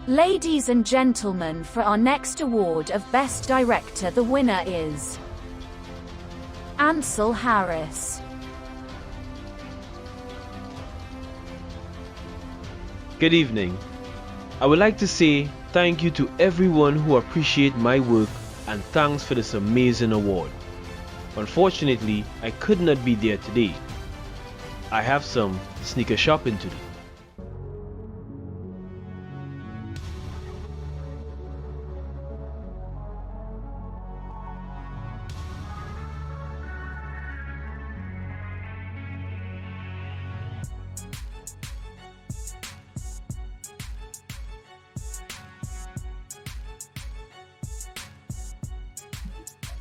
Ladies and gentlemen, for our next award of Best Director, the winner is Ancil Harris. Good evening. I would like to say thank you to everyone who appreciate my work and thanks for this amazing award. Unfortunately, I could not be there today. I have some sneaker shopping to do.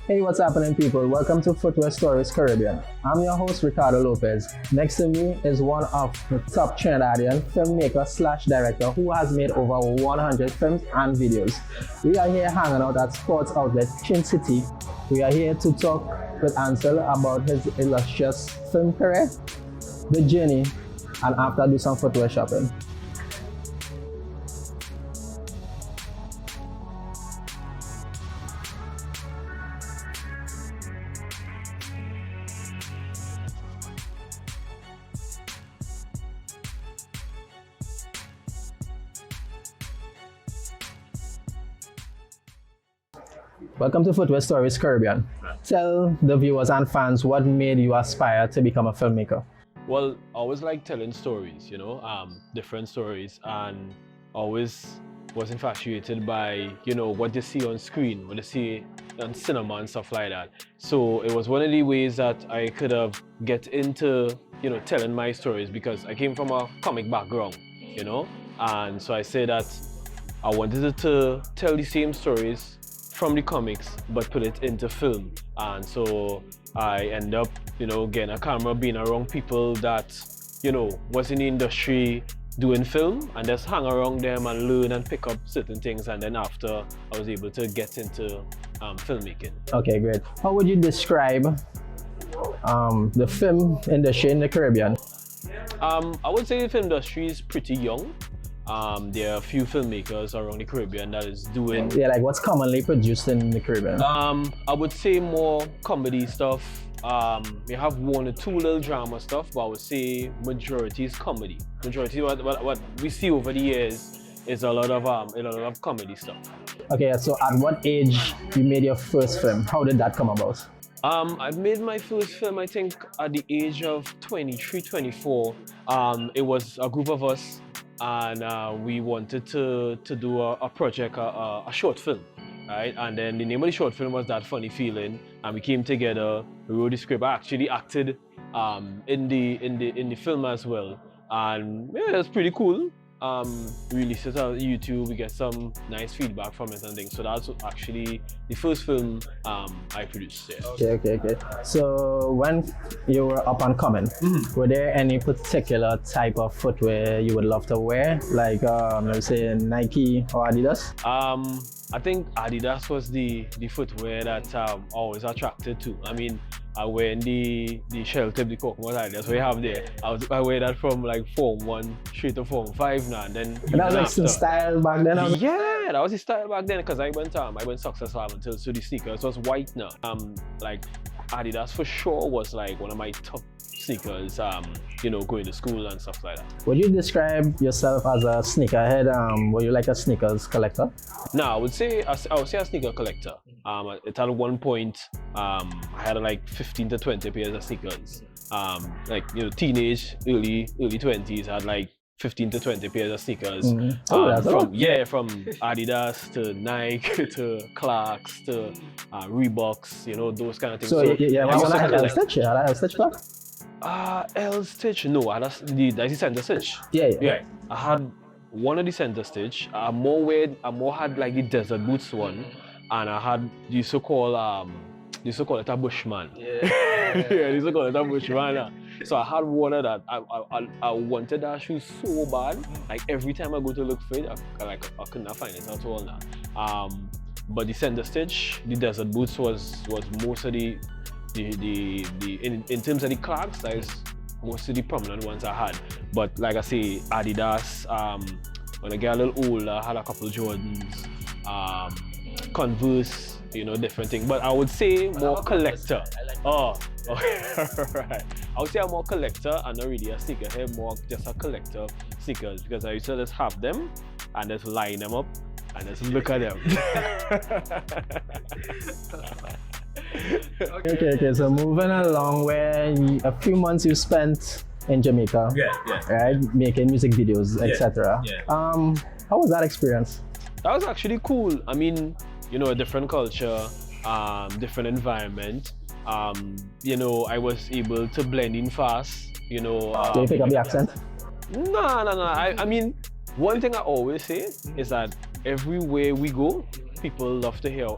Hey, what's happening, people? Welcome to Footwear Stories Caribbean. I'm your host, Ricardo Lopez. Next to me is one of the top Trinidadian filmmaker / director who has made over 100 films and videos. We are here hanging out at sports outlet Chin City. We are here to talk with Ancil about his illustrious film career, the journey, and after do some footwear shopping. Welcome to Footwear Stories Caribbean. Tell the viewers and fans what made you aspire to become a filmmaker. Well, I always like telling stories, different stories, and always was infatuated by, what you see on screen, what you see on cinema and stuff like that. So it was one of the ways that I could have get into, telling my stories because I came from a comic background, and so I say that I wanted to tell the same stories from the comics but put it into film, and so I end up getting a camera, being around people that was in the industry doing film, and just hang around them and learn and pick up certain things, and then after I was able to get into filmmaking. Okay, great. How would you describe the film industry in the Caribbean? I would say the film industry is pretty young. There are a few filmmakers around the Caribbean that is doing... Yeah, like what's commonly produced in the Caribbean? I would say more comedy stuff. We have one or two little drama stuff, but I would say majority is comedy. Majority what we see over the years is a lot of comedy stuff. Okay, so at what age you made your first film? How did that come about? I made my first film, I think, at the age of 23, 24. It was a group of us, and we wanted to do a project, a short film, right? And then the name of the short film was That Funny Feeling, and we came together, we wrote the script. I actually acted in the film as well, and yeah, it was pretty cool. We released it on YouTube, we get some nice feedback from it and things. So that's actually the first film I produced. Yeah. Okay. So when you were up and coming, were there any particular type of footwear you would love to wear? Like let's say Nike or Adidas? I think Adidas was the footwear that I always attracted to. I mean, I wear the shell tip, the Coconut Adidas we have there. I wear that from like Form 1 straight to Form 5 now. And then that was like some style back then. Yeah, that was the style back then because I went successful until so the sneakers was white now. Like Adidas for sure was like one of my top sneakers, going to school and stuff like that. Would you describe yourself as a sneakerhead? Were you like a sneakers collector? No, I would say a sneaker collector. At one point, I had like 15 to 20 pairs of sneakers. Teenage, early 20s, I had like 15 to 20 pairs of sneakers. From Adidas to Nike to Clarks to Reeboks, those kind of things. So was that L-Stitch? Had L-Stitch back? L-Stitch, no, that's the center stitch. Yeah. I had one of the center stitch. I more had like the desert boots one, and I had the so-called it a Bushman. Yeah, they used to call it a Bushman. So I had one of that. I wanted that shoe so bad. Like every time I go to look for it, I could not find it at all now. But the center stitch, the desert boots was most of the in terms of the Clarks, that is most of the prominent ones I had. But like I say, Adidas, when I get a little older, I had a couple Jordans, Converse, different thing. But I would say more collector. Oh, right. I would say I'm more collector and not really a sneakerhead, more just a collector of sneakers because I used to just have them and just line them up and just look at them. Okay. So moving along, where a few months you spent in Jamaica, right, making music videos, etc. How was that experience? That was actually cool. I mean, a different culture, different environment. I was able to blend in fast. Did you pick up the accent? No. I mean, one thing I always say is that everywhere we go, people love to hear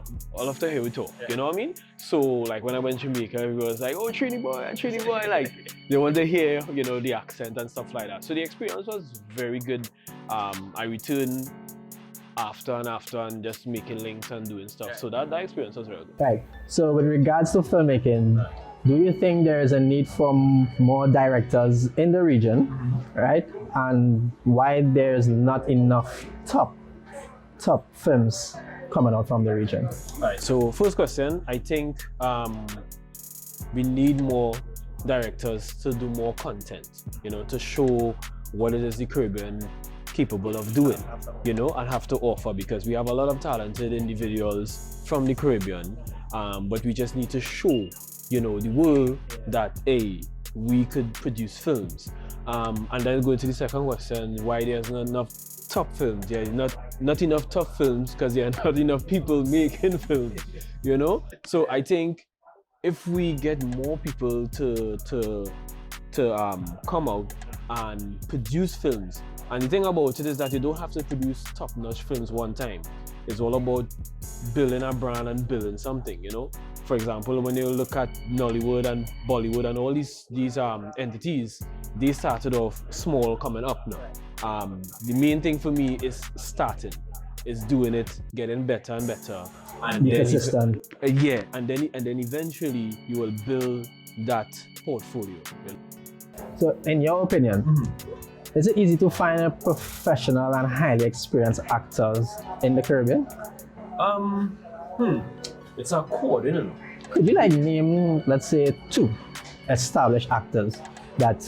we talk. You know what I mean? So like when I went to Jamaica, everyone was like, "Oh, Trini boy," like they want to hear the accent and stuff like that. So the experience was very good. I returned after and just making links and doing stuff. So that experience was really good. Right. So with regards to filmmaking, do you think there is a need for more directors in the region, right? And why there's not enough top films coming out from the region? Right. So first question, I think we need more directors to do more content, to show what it is the Caribbean capable of doing, and have to offer, because we have a lot of talented individuals from the Caribbean, but we just need to show, the world that, we could produce films. And then going to the second question, why there's not enough top films? There's not enough top films because there are not enough people making films, So I think if we get more people to come out and produce films. And the thing about it is that you don't have to produce top-notch films one time. It's all about building a brand and building something, For example, when you look at Nollywood and Bollywood and all these entities, they started off small, coming up now. The main thing for me is starting, is doing it, getting better and better. And be consistent. And then eventually you will build that portfolio. So in your opinion, is it easy to find a professional and highly experienced actors in the Caribbean? It's a code, Could you name, let's say, 2 established actors that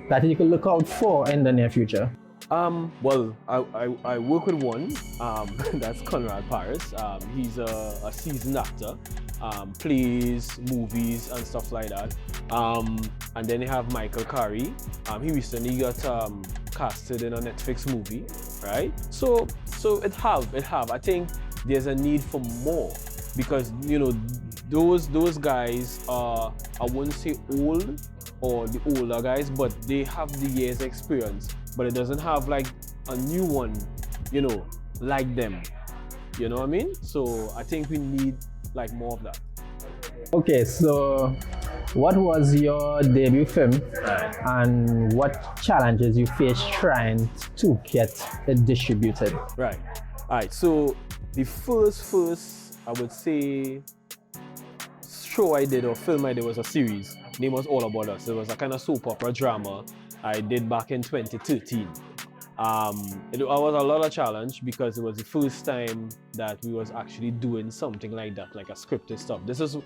that you could look out for in the near future? Well, I work with one. That's Conrad Paris. He's a seasoned actor. Plays movies and stuff like that. And then you have Michael Curry. He recently got casted in a Netflix movie, right? So it have. I think there's a need for more because those guys are, I wouldn't say old or the older guys, but they have the years experience. But it doesn't have like a new one, like them. You know what I mean? So I think we need like more of that. Okay, so what was your debut film and what challenges you faced trying to get it distributed? Right. All right. So the first I would say show I did or film I did was a series. Name was All About Us. It was a kind of soap opera drama I did back in 2013. It was a lot of challenge because it was the first time that we was actually doing something like that, like a scripted stuff. This was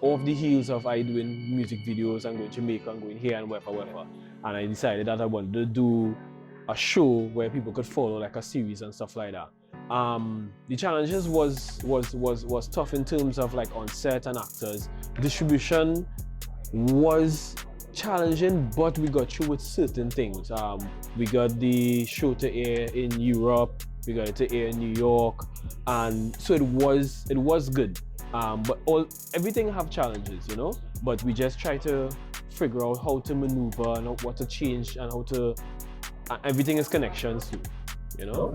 off the heels of I doing music videos and going to Jamaica and going here and wherever. And I decided that I wanted to do a show where people could follow like a series and stuff like that. The challenges was tough in terms of like on set and actors. Distribution was challenging, but we got through with certain things. We got the show to air in Europe, we got it to air in New York, and so it was good. But everything have challenges, but we just try to figure out how to maneuver and what to change and how to everything is connections too,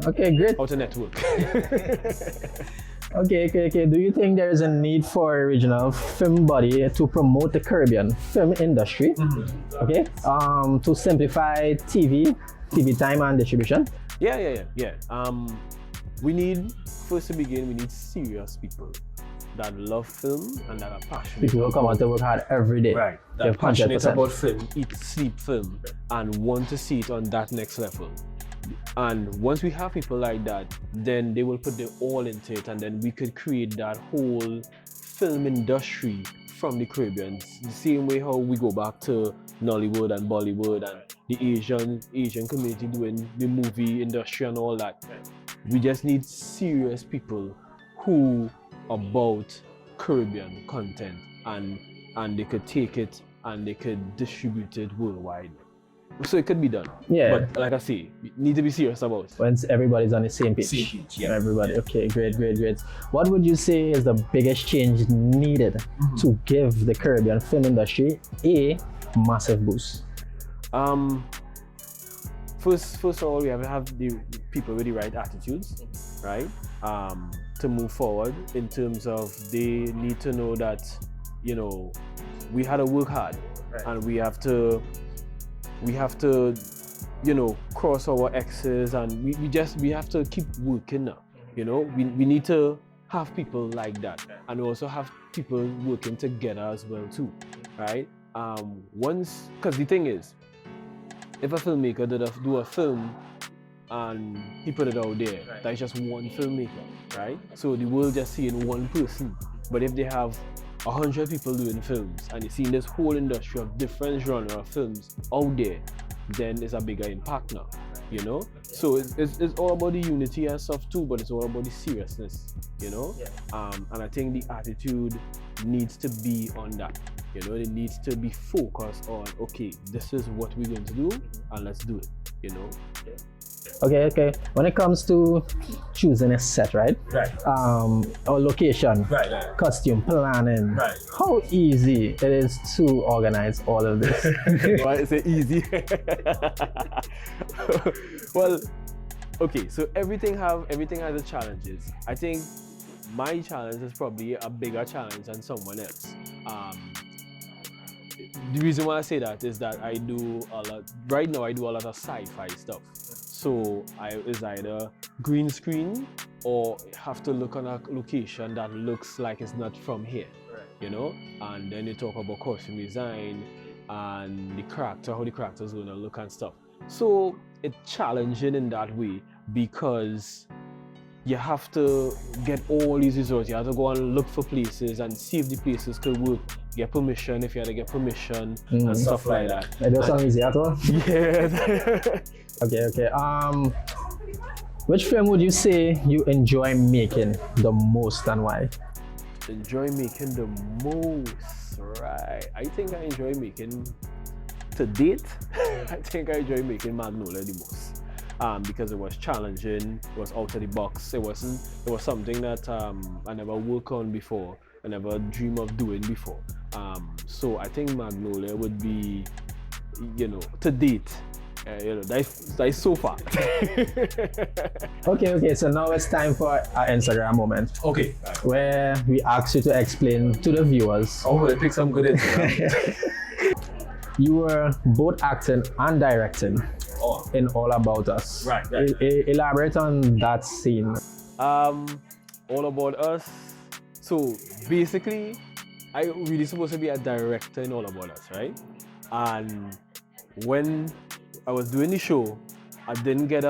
Okay, great. How to network. Okay. Do you think there is a need for a regional film body to promote the Caribbean film industry? Okay, to simplify TV time and distribution? Yeah. We need, first to begin, we need serious people. that love film and that are passionate. People will come out to work hard every day. Right. They're That passionate 100%. about film, eat, sleep film, and want to see it on that next level. And once we have people like that, then they will put their all into it, and then we could create that whole film industry from the Caribbean. The same way how we go back to Nollywood and Bollywood and the Asian community doing the movie industry and all that. We just need serious people who about Caribbean content, and they could take it and they could distribute it worldwide. So it could be done. Yeah. But like I say, we need to be serious about it. Once everybody's on the same page. Yeah. Everybody. Okay, great. What would you say is the biggest change needed to give the Caribbean film industry a massive boost? First of all, we have to have the people with the right attitudes, right? To move forward in terms of they need to know that, you know, we had to work hard, and we have to, you know, cross our X's, and we have to keep working now. You know, we need to have people like that, and also have people working together as well too, right? Because the thing is, if a filmmaker do a film and he put it out there, that's just one filmmaker, right? So the world just seeing one person. But if they have 100 people doing films and you're seeing this whole industry of different genre of films out there, then it's a bigger impact now, you know? So it's all about the unity and stuff too, but it's all about the seriousness, you know? And I think the attitude needs to be on that. You know, it needs to be focused on, okay, this is what we're going to do, and let's do it, you know? Okay. When it comes to choosing a set, right? Or location, costume planning, how easy it is to organize all of this? Why is it easy? Well, okay, so everything has its challenges. I think my challenge is probably a bigger challenge than someone else. The reason why I say that is that I do a lot of sci-fi stuff. So it's either green screen or have to look on a location that looks like it's not from here, you know? And then you talk about costume design and the character, how the character's gonna look and stuff. So it's challenging in that way because you have to get all these resources. You have to go and look for places and see if the places could work. Get permission if you had to get permission and stuff like that. It doesn't sound easy at all. Yeah. Okay. Which film would you say you enjoy making the most and why? Enjoy making the most, right? I think I enjoy making, to date, I think I enjoy making Magnolia the most. Because it was challenging, it was out of the box. It was something that I never worked on before, I never dreamed of doing before. So I think Magnolia would be, you know, to date, you know, that's so far. Okay, so now it's time for our Instagram moment. Okay. Where we ask you to explain to the viewers. Oh, we'll pick some good Instagram. You were both acting and directing in All About Us. Right. Elaborate on that scene. All About Us. So basically, I really supposed to be a director in All About Us, right? And when I was doing the show, I didn't get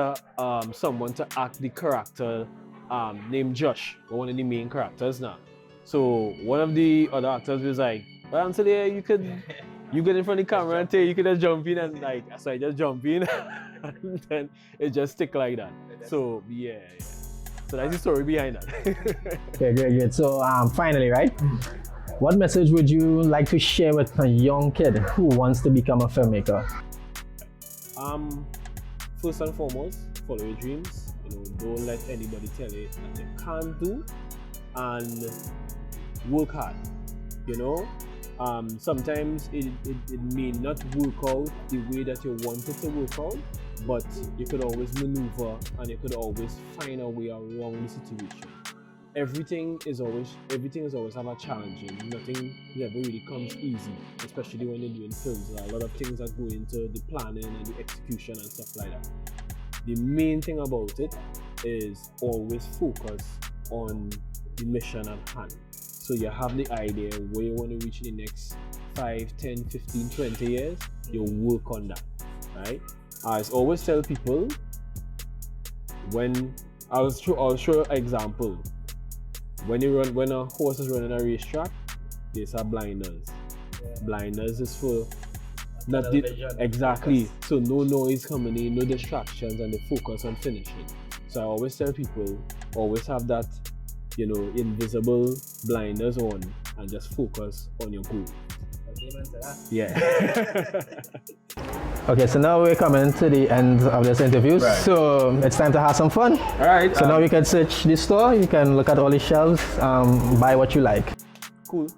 someone to act the character named Josh, one of the main characters now. So one of the other actors was like, well, Ancil, you get in front of the camera and you could just jump in, and like, so I just jump in and then it just stick like that. So yeah. So that's the story behind that. Okay, great. So finally, right? What message would you like to share with a young kid who wants to become a filmmaker? First and foremost, follow your dreams. You know, don't let anybody tell you that you can't do, and work hard. You know, sometimes it may not work out the way that you want it to work out, but you could always maneuver and you could always find a way around the situation. Everything is always have a challenge. Nothing never really comes easy, especially when you're doing films. There are a lot of things that go into the planning and the execution and stuff like that. The main thing about it is always focus on the mission at hand. So you have the idea where you want to reach in the next 5, 10, 15, 20 years, you work on that, right? I always tell people, when I'll show an example. When a horse is running a racetrack, there's a blinders. Blinders is for not exactly. So no noise coming in, no distractions, and they focus on finishing. So I always tell people, always have that, invisible blinders on and just focus on your goal. Yeah. Okay, so now we're coming to the end of this interview. Right. So it's time to have some fun. All right. So now you can search the store, you can look at all the shelves, buy what you like. Cool.